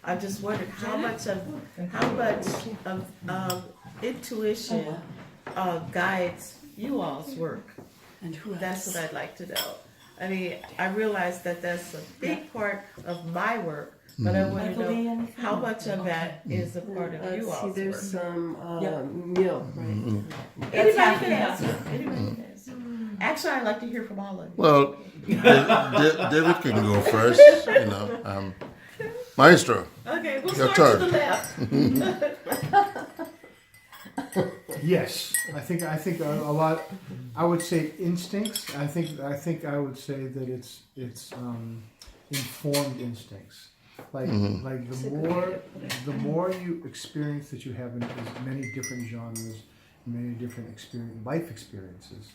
I just wondered how much of intuition guides you all's work. And who else? That's what I'd like to know. I mean, I realize that that's a big part of my work, but I want to know how much of that is a part of you all's There's work. some meal, right? Anybody can answer. Anybody can answer. Actually, I'd like to hear from all of you. Well, David can go first. Maestro. Okay, we'll Your start turn. to the left. Yes, I think a lot. I would say instincts. I think I would say that it's informed instincts. Like the more you experience that you have in many different genres, many different life experiences,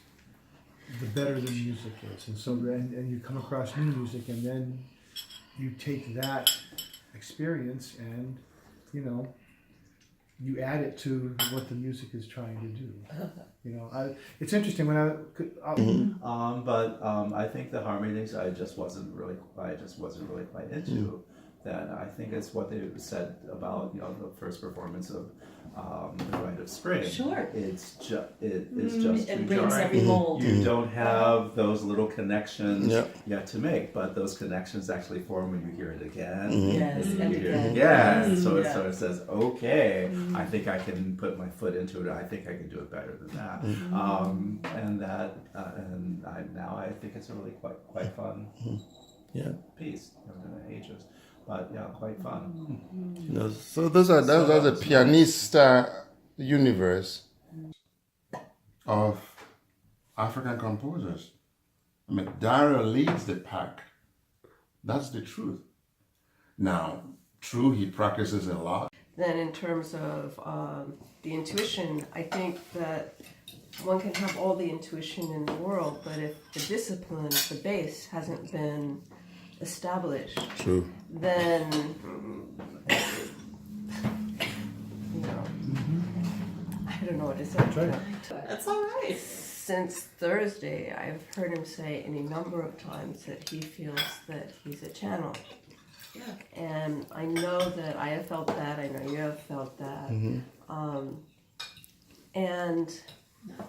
the better the music is. And so and you come across new music, and then you take that experience and you add it to what the music is trying to do. It's interesting when I think the harmony things I just wasn't really quite into. That I think it's what they said about the first performance of The Rite of Spring. Sure. It's just It brings every mold. You don't have those little connections Yep. yet to make, but those connections actually form when you hear it again. Yes, and You hear it again. again. So it sort of says, okay, I think I can put my foot into it. I think I can do it better than that. Now I think it's a really quite fun piece. In ages. But yeah, quite fun. So those are the pianist universe of African composers. I mean, Darryl leads the pack. That's the truth. Now, true, he practices a lot. Then in terms of the intuition, I think that one can have all the intuition in the world, but if the discipline, the base, hasn't been established, True. then I don't know what to say. That's all right. Since Thursday, I've heard him say any number of times that he feels that he's a channel. Yeah. And I know that I have felt that. I know you have felt that. And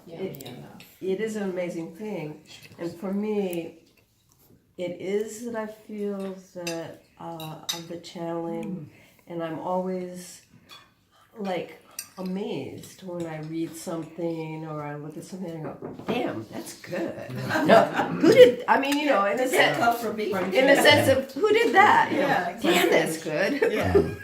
it is an amazing thing. And for me, it is that I feel that of the channeling, and I'm always like amazed when I read something or I look at something and I go, "Damn, that's good." No, who did? I mean, in the sense, Come from me. in the sense of who did that? Yeah, Damn, that's good. Yeah.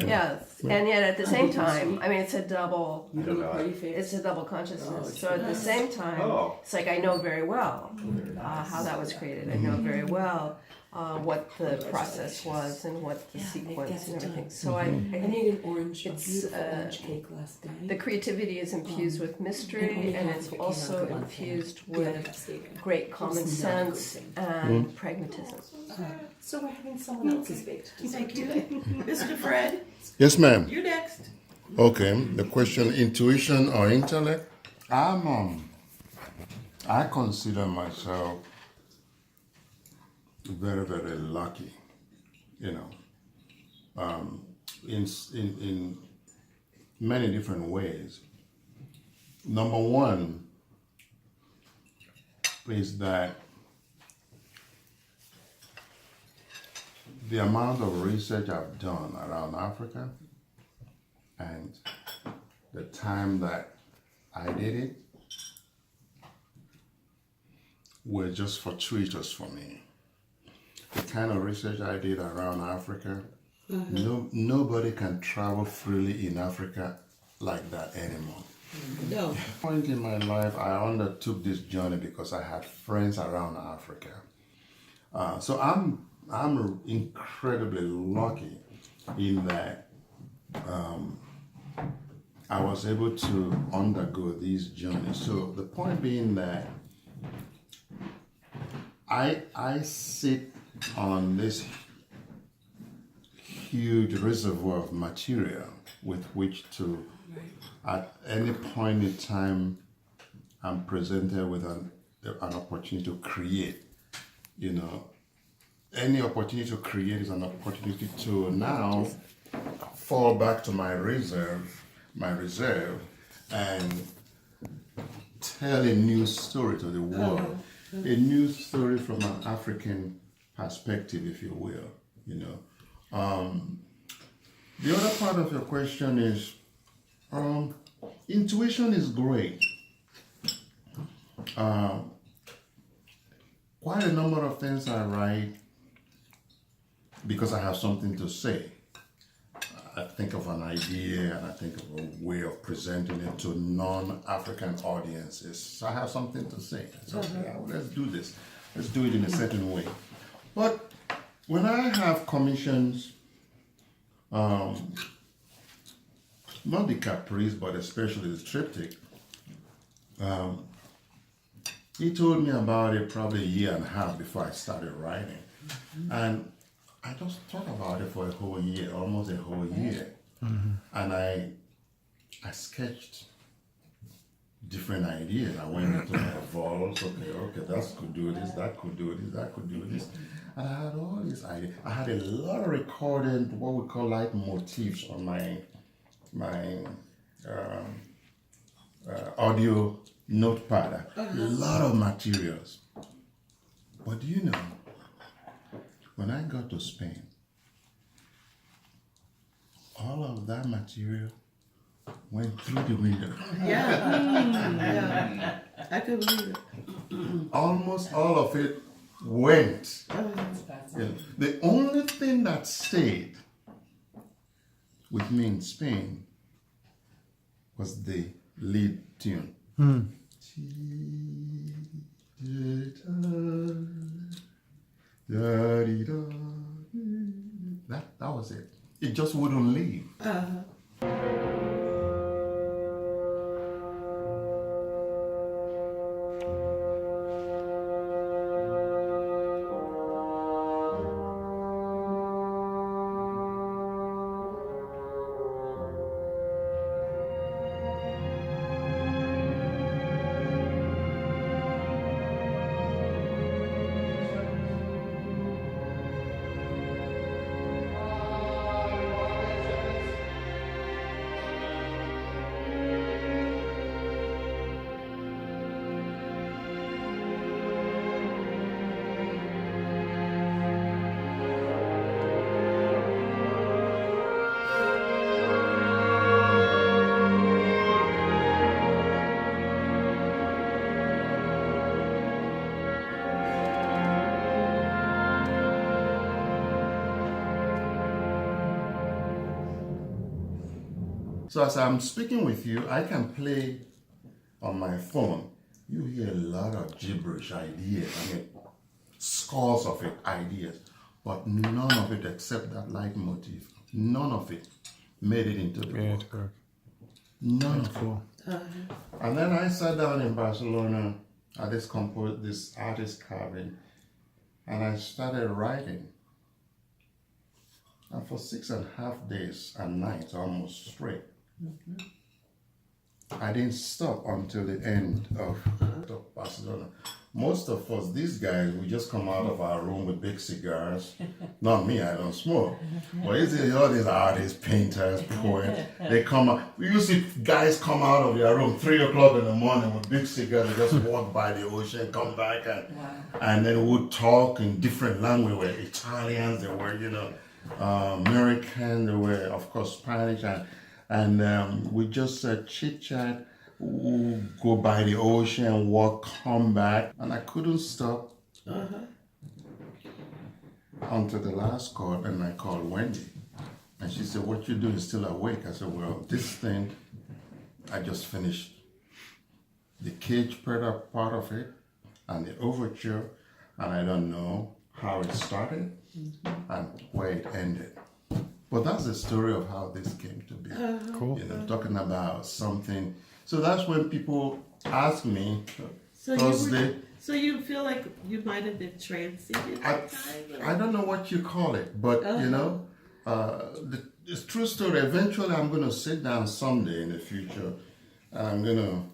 Yes, and yet at the same time, I mean, it's a double. I don't know. It's a double consciousness. So at the same time, it's like I know very well how that was created. I know very well what the process was and what the sequence and everything. So I made an orange it's orange cake last night. the creativity is infused with mystery, and it's also infused with great common sense and pragmatism. So we're having someone else's baked. Thank you. Mr. Fred, Yes, ma'am. you next. Okay. The question: intuition or intellect? I consider myself very, very lucky. In many different ways. Number one is that the amount of research I've done around Africa and the time that I did it were just fortuitous for me. The kind of research I did around Africa, nobody can travel freely in Africa like that anymore. No. At a point in my life, I undertook this journey because I had friends around Africa. So I'm incredibly lucky in that I was able to undergo these journeys. So the point being that I sit on this huge reservoir of material with which to, at any point in time, I'm presented with an opportunity to create, any opportunity to create is an opportunity to now fall back to my reserve, and tell a new story to the world, a new story from an African perspective, if you will. The other part of your question is, intuition is great. Quite a number of things I write because I have something to say. I think of an idea and I think of a way of presenting it to non-African audiences. So I have something to say. So let's do this. Let's do it in a certain way. But when I have commissions, not the caprice, but especially the triptych, he told me about it probably a year and a half before I started writing. And I just thought about it for a whole year, almost a whole year. And I sketched different ideas. I went into my vaults, okay, that could do this, that could do this, that could do this. And I had all these ideas. I had a lot of recorded, what we call leitmotifs on my audio notepad. A lot of materials. But do you know, when I got to Spain, all of that material went through the window. Yeah. I could believe it. Almost all of it went. The only thing that stayed with me in Spain was the lead tune. That was it. It just wouldn't leave. So as I'm speaking with you, I can play on my phone. You hear a lot of gibberish ideas. I mean, scores of it, ideas. But none of it except that leitmotif. None of it made it into the book. None of it. And then I sat down in Barcelona at this artist cabin, and I started writing. And for 6.5 days and nights, almost straight, I didn't stop until the end of Barcelona. Most of us, these guys, we just come out of our room with big cigars. Not me, I don't smoke. But you see all these artists, painters, poets, they come out. You see guys come out of their room 3 o'clock in the morning with big cigars, they just walk by the ocean, come back, and then we'll talk in different languages. We were Italians, they were, American, they were, of course, Spanish, and we just chit-chat. We'll go by the ocean, walk, come back, and I couldn't stop until the last call, and I called Wendy, and she said, "What you doing? Is still awake?" I said, "Well, this thing, I just finished the cage part of it, and the overture, and I don't know how it started and where it ended." But that's the story of how this came to be. Cool. Talking about something. So that's when people ask me, So Thursday. So you feel like you might have been transited at time? I don't know what you call it, but it's true story. Eventually, I'm going to sit down someday in the future, and I'm going to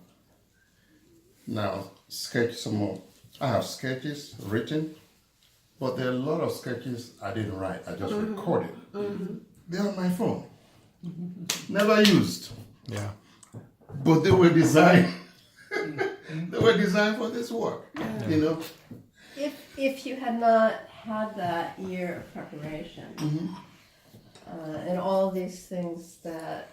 now sketch some more. I have sketches written, But there are a lot of sketches I didn't write. I just recorded. They're on my phone. Never used. Yeah. But they were designed. They were designed for this work. You know. If you had not had that year of preparation, and all these things that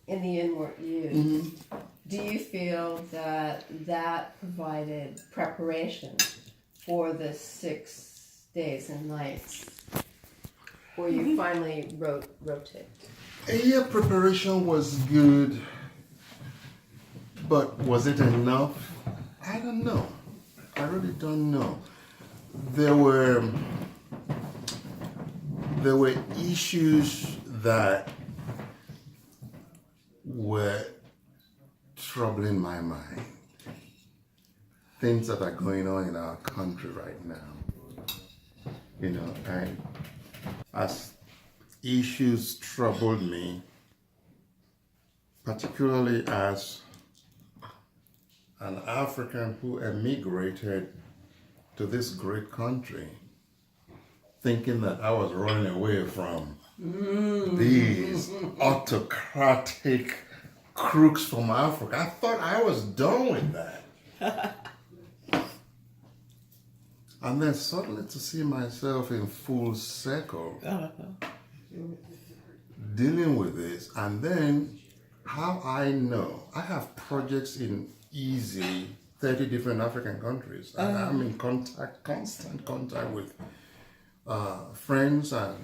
in the end weren't used, do you feel that that provided preparation for the 6 days and nights where you finally wrote it? A year preparation was good, but was it enough? I don't know. I really don't know. There were issues that were troubling my mind. Things that are going on in our country right now. You know, and as issues troubled me, particularly as an African who emigrated to this great country, thinking that I was running away from these autocratic crooks from Africa. I thought I was done with that. And then suddenly to see myself in full circle dealing with this, and then how I know I have projects in easily 30 different African countries, and I'm in constant contact with friends and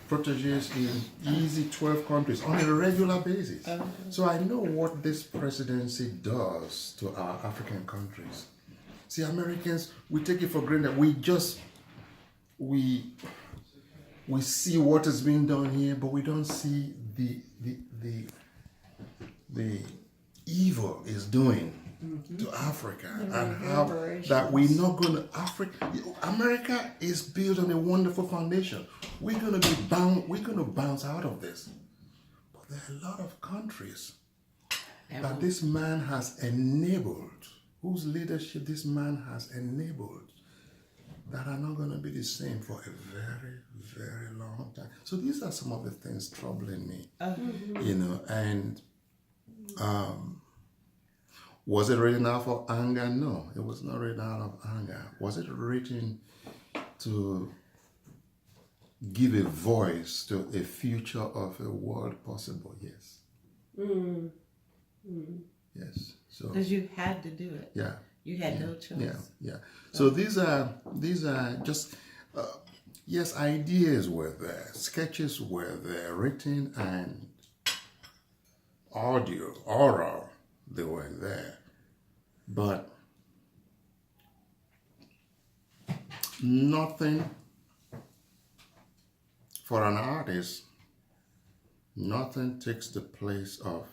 proteges in easy 12 countries on a regular basis. So I know what this presidency does to our African countries. See, Americans, we take it for granted. We see what is being done here, but we don't see the evil is doing to Africa, and how that we're not going to America is built on a wonderful foundation. We're going to bounce out of this. But there are a lot of countries that this man has enabled, whose leadership this man has enabled, that are not going to be the same for a very, very long time. So these are some of the things troubling me, you know, and was it written out of anger? No, it was not written out of anger. Was it written to give a voice to a future of a world possible? Yes. Yes. So Because you had to do it. yeah. You had no choice. Yeah. So these are just yes, ideas were there, sketches were there, written and audio, oral, they were there, but nothing for an artist. Nothing takes the place of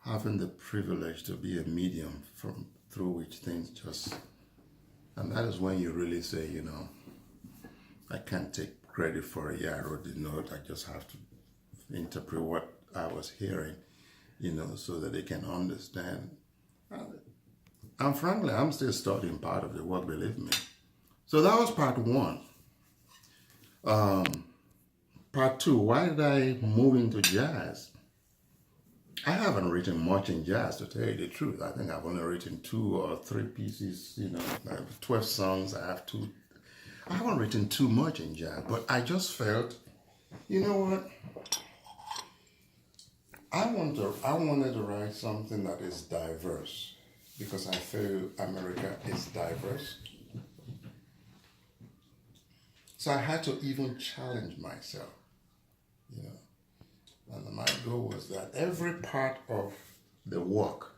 having the privilege to be a medium through which things just, and that is when you really say, you know, I can't take credit for it. Yeah, I wrote the note. I just have to interpret what I was hearing, you know, so that they can understand. And frankly, I'm still studying part of the work, believe me. So that was part one. Part two, why did I move into jazz? I haven't written much in jazz, to tell you the truth. I think I've only written 2 or 3 pieces, you know, I have 12 songs, I have 2. I haven't written too much in jazz, but I just felt, you know what? I wanted to write something that is diverse, because I feel America is diverse. So I had to even challenge myself, you know. And my goal was that every part of the work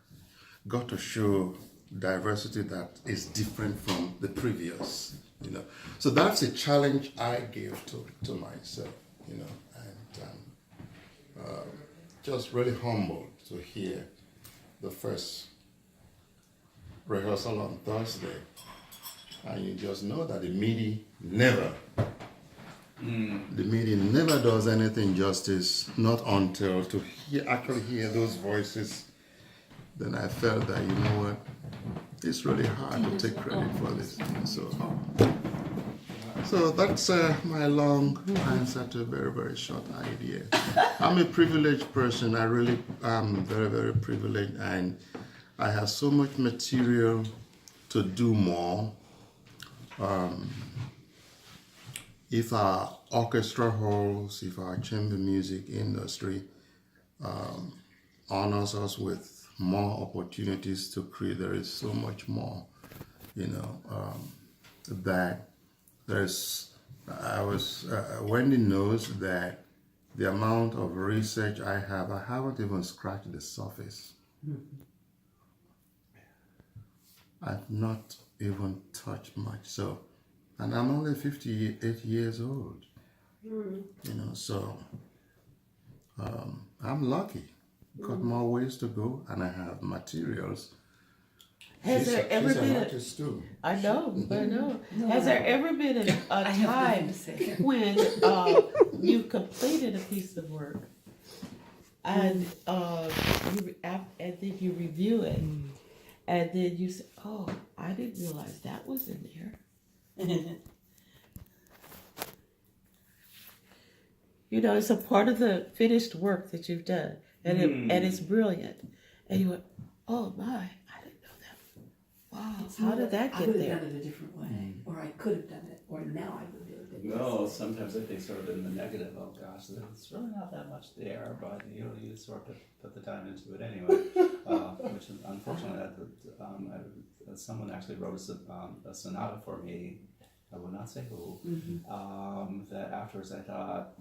got to show diversity that is different from the previous, you know. So that's a challenge I gave to myself, you know, and just really humbled to hear the first rehearsal on Thursday. And you just know that the MIDI never does anything justice, not until actually hear those voices. Then I felt that, you know what, it's really hard to take credit for this. So that's my long answer to a very, very short idea. I'm a privileged person. I really am very, very privileged, and I have so much material to do more. If our orchestra halls, if our chamber music industry honors us with more opportunities to create, there is so much more, that Wendy knows that the amount of research I haven't even scratched the surface. I've not even touched much. So, and I'm only 58 years old. So I'm lucky. Got more ways to go, and I have materials. Has there ever she's been an artist too. I know. Has there ever been a time when you completed a piece of work and then you review it, and then you say, "Oh, I didn't realize that was in there." It's a part of the finished work that you've done, and it's brilliant. And you went, "Oh my, I didn't know that. Wow, how did that I get would there?" have done it a different way, or I could have done it, or now I would do it. No, sometimes I think sort of in the negative. Oh gosh, there's really not that much there, but you sort of put the time into it anyway. Which is unfortunate. Someone actually wrote a sonata for me. I will not say who. That afterwards I thought,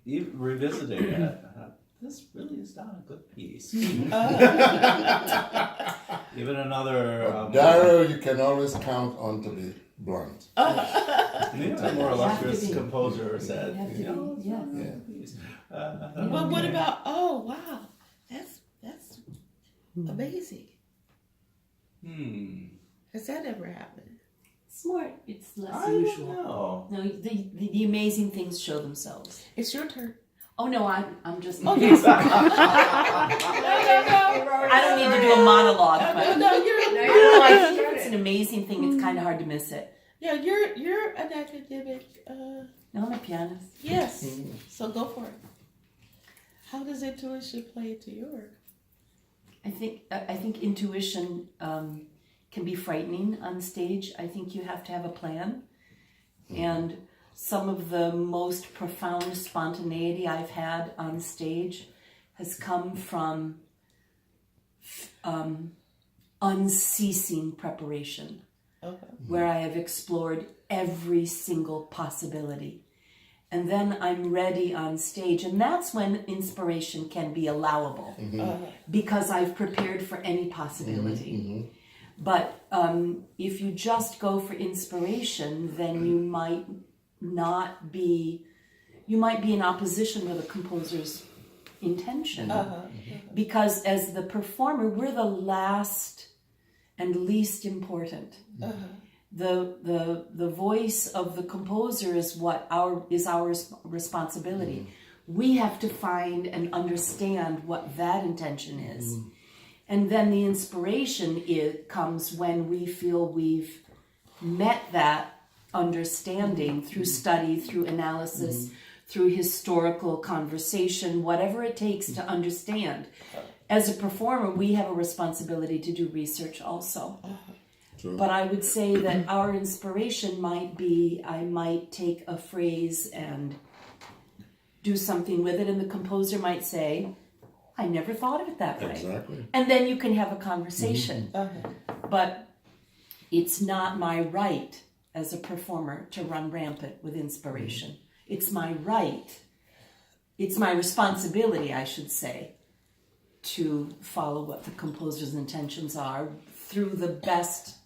revisiting it, I thought, this really is not a good piece. Even another. Darryl, you can always count on to be blunt. Even a more illustrious composer said, But what about? Oh wow, that's amazing. Has that ever happened? It's less I usual. don't know. No, the amazing things show themselves. It's your turn. Oh no, I'm just. Oh, yes. I don't need to do a monologue, but No, I think if it's an amazing thing, it's kind of hard to miss it. Yeah, you're an academic. No, I'm a pianist. Yes. So go for it. How does intuition play into your work? I think intuition can be frightening on stage. I think you have to have a plan, and some of the most profound spontaneity I've had on stage has come from unceasing preparation, where I have explored every single possibility. And then I'm ready on stage, and that's when inspiration can be allowable, because I've prepared for any possibility. But if you just go for inspiration, then you might be in opposition with a composer's intention, because as the performer, we're the last and least important. The voice of the composer is our responsibility. We have to find and understand what that intention is. And then the inspiration comes when we feel we've met that understanding through study, through analysis, through historical conversation, whatever it takes to understand. As a performer, we have a responsibility to do research also. But I would say that our inspiration might be, I might take a phrase and do something with it, and the composer might say, I never thought of it that way. Exactly. And then you can have a conversation. But it's not my right as a performer to run rampant with inspiration. It's my right, it's my responsibility, I should say, to follow what the composer's intentions are through the best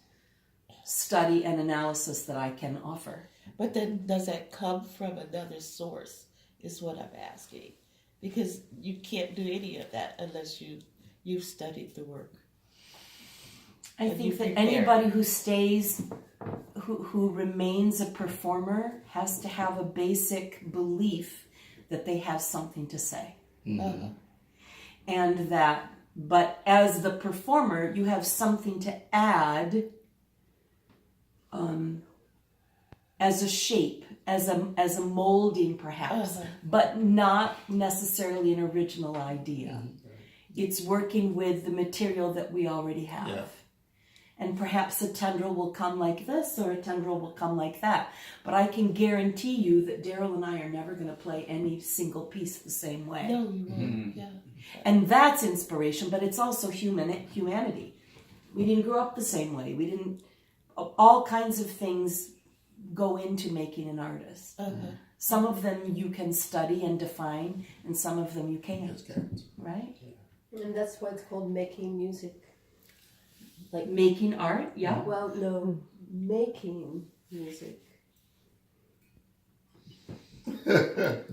study and analysis that I can offer. But then does that come from another source is what I'm asking. Because you can't do any of that unless you've studied the work. I think that anybody who stays, who remains a performer, has to have a basic belief that they have something to say. And that But as the performer, you have something to add as a shape, as a molding perhaps, but not necessarily an original idea. It's working with the material that we already have. Yeah. And perhaps a tendril will come like this or a tendril will come like that. But I can guarantee you that Darryl and I are never going to play any single piece the same way. No, you won't. Yeah. And that's inspiration, but it's also humanity. We didn't grow up the same way. We didn't. All kinds of things go into making an artist. Some of them you can study and define, and some of them you can't. Right? And that's why it's called making music. Like making art, yeah. Well, no, making music.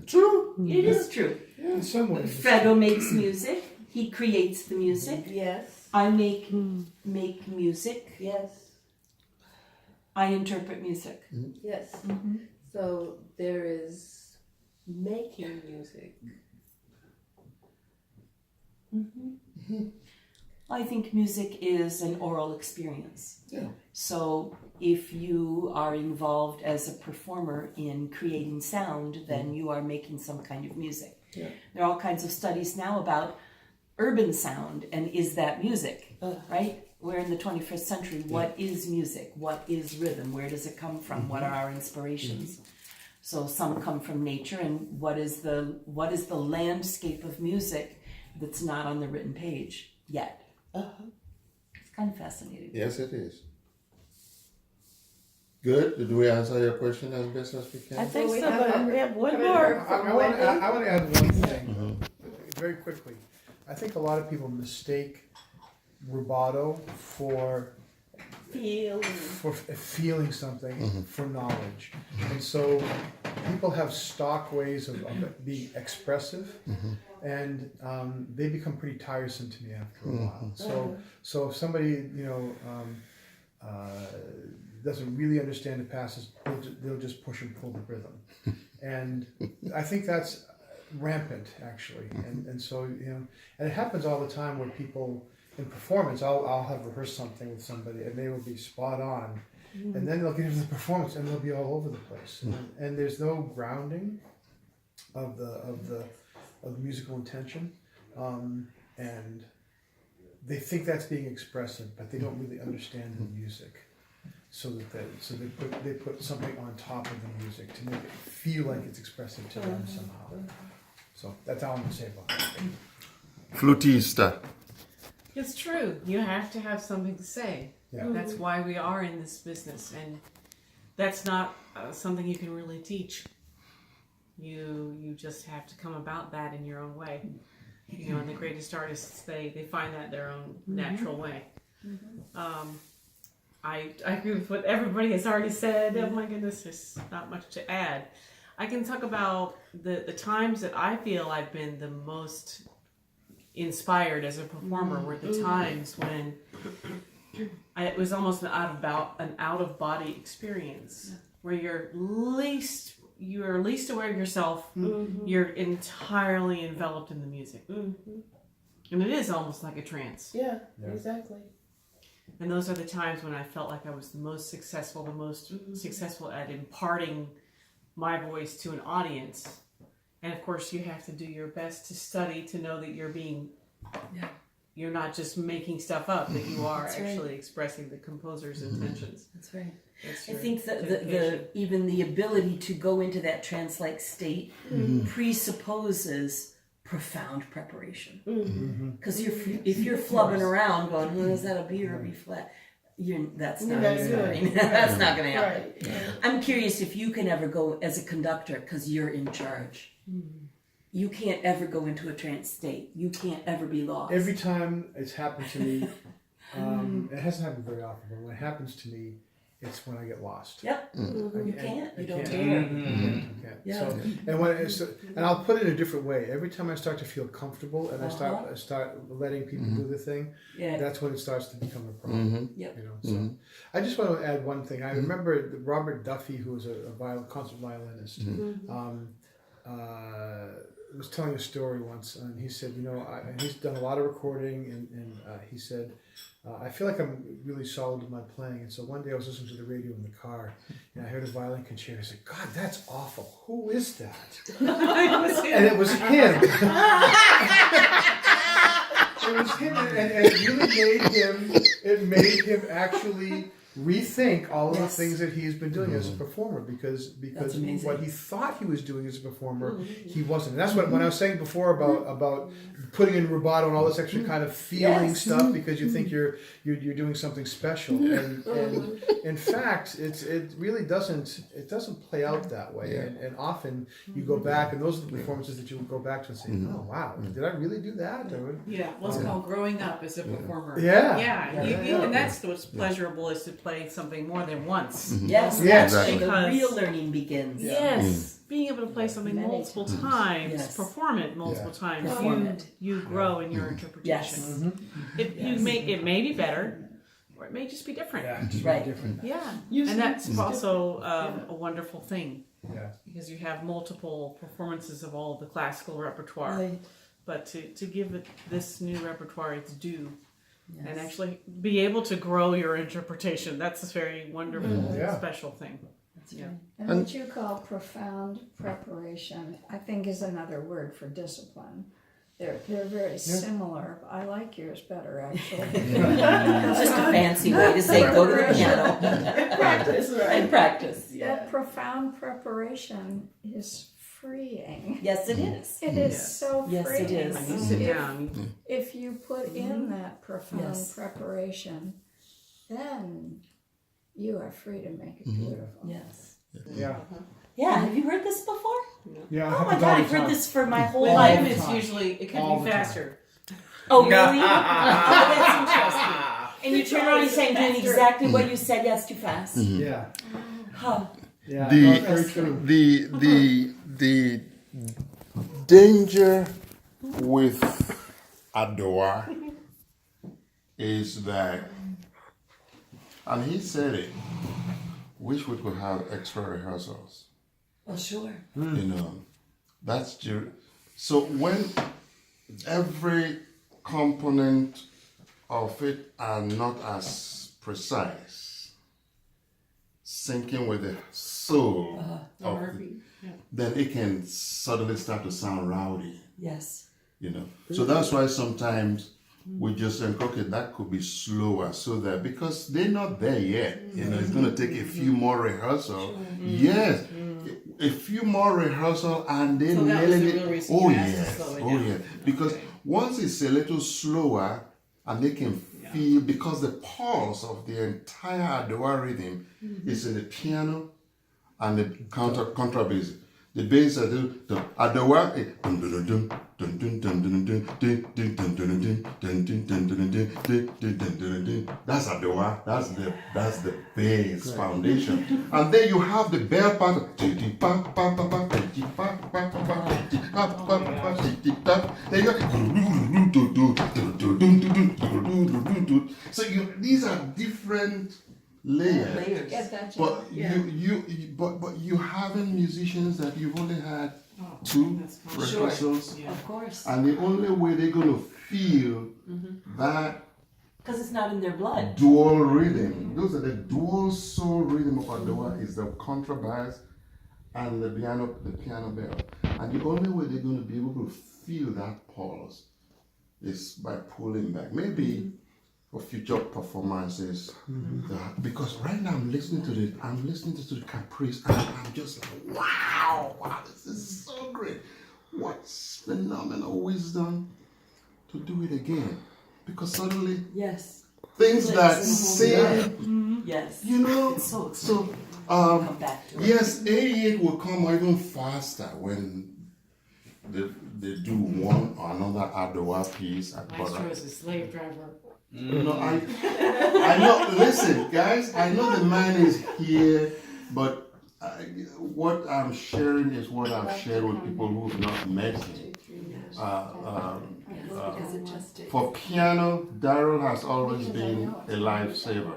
True. It is true. In some ways. Fredo makes music. He creates the music. Yes. I make music. Yes. I interpret music. Yes. So there is making music. I think music is an oral experience. Yeah. So if you are involved as a performer in creating sound, then you are making some kind of music. Yeah. There are all kinds of studies now about urban sound and is that music, right? We're in the 21st century. What is music? What is rhythm? Where does it come from? What are our inspirations? So some come from nature, and what is the landscape of music that's not on the written page yet? It's kind of fascinating. Yes, it is. Good. Did we answer your question as best as we can? I think we so, have- but we have one have we more. heard I want to add one thing very quickly. I think a lot of people mistake rubato for feeling something for knowledge, and so people have stock ways of being expressive, and they become pretty tiresome to me after a while. So if somebody doesn't really understand the passages, they'll just push and pull the rhythm, and I think that's rampant actually, and so and it happens all the time where people in performance, I'll have rehearsed something with somebody and they will be spot on, and then they'll get into the performance and they'll be all over the place, and there's no grounding of the musical intention, and they think that's being expressive, but they don't really understand the music. So they put something on top of the music to make it feel like it's expressive to them somehow. So that's all I'm gonna say about it. Flutista. It's true. You have to have something to say. Yeah. That's why we are in this business, and that's not something you can really teach. You just have to come about that in your own way. And the greatest artists, they find that their own natural way. I agree with what everybody has already said. Oh my goodness, there's not much to add. I can talk about the times that I feel I've been the most inspired as a performer were the times when it was almost an out of body experience where you're least aware of yourself. You're entirely enveloped in the music, and it is almost like a trance. Yeah, exactly. And those are the times when I felt like I was the most successful at imparting my voice to an audience. And of course, you have to do your best to study to know that you're not just making stuff up, that you are actually expressing the composer's intentions. That's right. That's I your think that dedication. even the ability to go into that trance-like state presupposes profound preparation. Because if you're flubbing around going, is that a B or a B flat? That's not happening. That's not going to happen. Right. Yeah. I'm curious if you can ever go as a conductor because you're in charge. You can't ever go into a trance state. You can't ever be lost. Every time it's happened to me, it hasn't happened very often, but when it happens to me, it's when I get lost. Yep. You can't. You don't I dare. can't. Yeah. So, and I'll put it in a different way. Every time I start to feel comfortable and I start letting people do the thing, that's when it starts to become a problem. Yep. So I just want to add one thing. I remember Robert Duffy, who was a concert violinist. was telling a story once, and he said, and he's done a lot of recording, and he said, I feel like I'm really solid with my playing. And so one day I was listening to the radio in the car, and I heard a violin concerto. I said, God, that's awful. Who is that? And it was him. It was him, and it really made him actually rethink all of the things that he's been doing as a performer, because what he thought he was doing as a performer, he wasn't. And that's what when I was saying before about putting in rubato and all this extra kind of feeling stuff because you think you're doing something special. And in fact, it really doesn't play out that way. And often you go back, and those are the performances that you will go back to and say, oh wow, did I really do that? Well, it's called growing up as a performer. And that's what's pleasurable, is to play something more than once. Yes, exactly. the real learning begins. Yes, being able to play something multiple times, perform it multiple times, you grow in your interpretation. It may be better, or it may just be different. Different. And that's also a wonderful thing. Yeah. Because you have multiple performances of all of the classical repertoire. Right. But to give it this new repertoire its due, and actually be able to grow your interpretation, that's a very wonderful, special thing. And what you call profound preparation, I think, is another word for discipline. They're very similar. I like yours better, actually. Just a fancy way to say go to the piano. And practice, right? And practice. That profound preparation is freeing. Yes, it is. It is so freeing. Yes, it is. When you sit down, If you put in that profound preparation, then you are free to make it beautiful. Yes. Yeah. Have you heard this before? Yeah. Oh my God, I've heard this for my whole with life. him it's usually, it All can the be time. faster. Oh, really? That's interesting. And you turn around and saying, doing exactly what you said, yes, too fast. Yeah. Huh. Yeah. The Very true. the danger with Adowa is that, and he said it, wish we could have extra rehearsals. Well, sure. That's true. So when every component of it are not as precise, syncing with the soul of it, then it can suddenly start to sound rowdy. Yes. So that's why sometimes we just think, okay, that could be slower, so that because they're not there yet, it's going to take a few more rehearsals. Yes, a few more rehearsal, and then So that was nailing the it. real reason Oh you asked to yes, slow it oh down. yeah, because once it's a little slower, and they can feel, because the pulse of the entire Adowa rhythm is in the piano and the contrabass. The bass are the Adowa. That's Adowa. That's the bass foundation, and then you have the bell part. So these are different layers. But you haven't musicians that you've only had two rehearsals, Of course. and the only way they're going to feel that Because it's not in their blood. dual rhythm, those are the dual soul rhythm of Adowa, is the contrabass and the piano bell, and the only way they're going to be able to feel that pulse is by pulling back. Maybe for future performances, because right now I'm listening to the Caprice, and I'm just like, wow, this is so great. What phenomenal wisdom to do it again, because suddenly Yes. things that Clicks in a whole seem, Yes. so So exciting. um, Come back to it. yes, 88 will come even faster when they do one or another Adowa piece at Maestro is a slave driver. No, I know. Listen, guys, I know the man is here, but what I'm sharing is what I've shared with people who've not met him. For piano, Darryl has always been a lifesaver.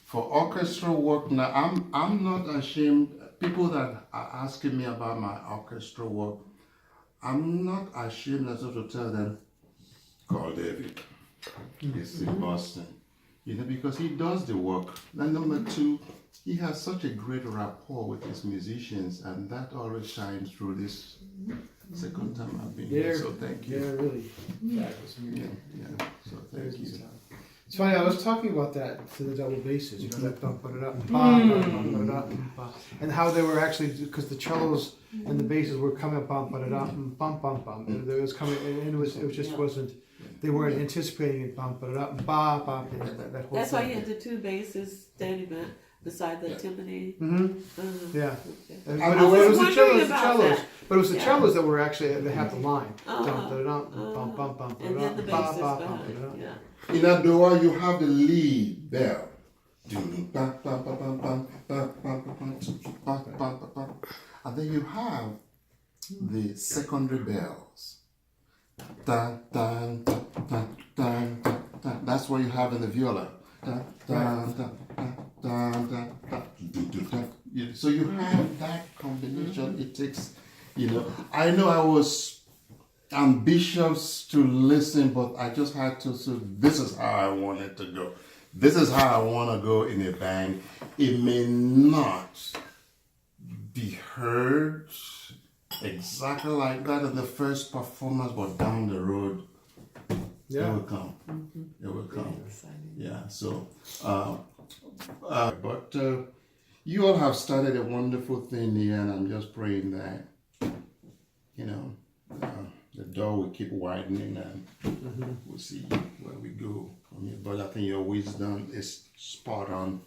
For orchestral work, now I'm not ashamed. people that are asking me about my orchestral work, I'm not ashamed also to tell them, call David. He's in Boston. Because he does the work. And number two, he has such a great rapport with his musicians, and that always shines through this second time I've been here. So thank you. Yeah, really. Yeah. So thank you. It's funny, I was talking about that to the double basses, that bump it up, bump it up, and how they were actually, because the cellos and the basses were coming bump it up, bump, and it was coming, and it just wasn't. They weren't anticipating it, bump it up, that whole That's thing. why you had the two basses standing beside the timpani. Yeah. Okay. But I was it was the wondering cellos, about that. But it was the cellos that were actually, they had the line. And then the basses behind. Yeah. In Adoa, you have the lead bell. And then you have the secondary bells. Dun, dun, dun, dun, dun, dun, dun. That's what you have in the viola. Dun, dun, dun, dun, dun, dun, dun, dun, dun, dun. So you have that combination. It takes, I know I was ambitious to listen, but I just had to. So this is how I want it to go. This is how I want to go in a band. It may not be heard exactly like that in the first performance, but down the road, it will come. It will come. Yeah. So, but you all have started a wonderful thing here, and I'm just praying that the door will keep widening, and we'll see where we go from here. But I think your wisdom is spot on.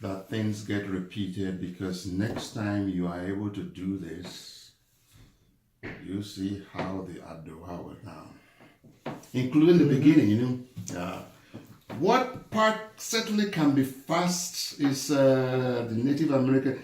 That things get repeated, because next time you are able to do this, you see how the Adoha will now, including the beginning. What part certainly can be fast is the Native American.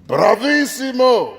Bravissimo!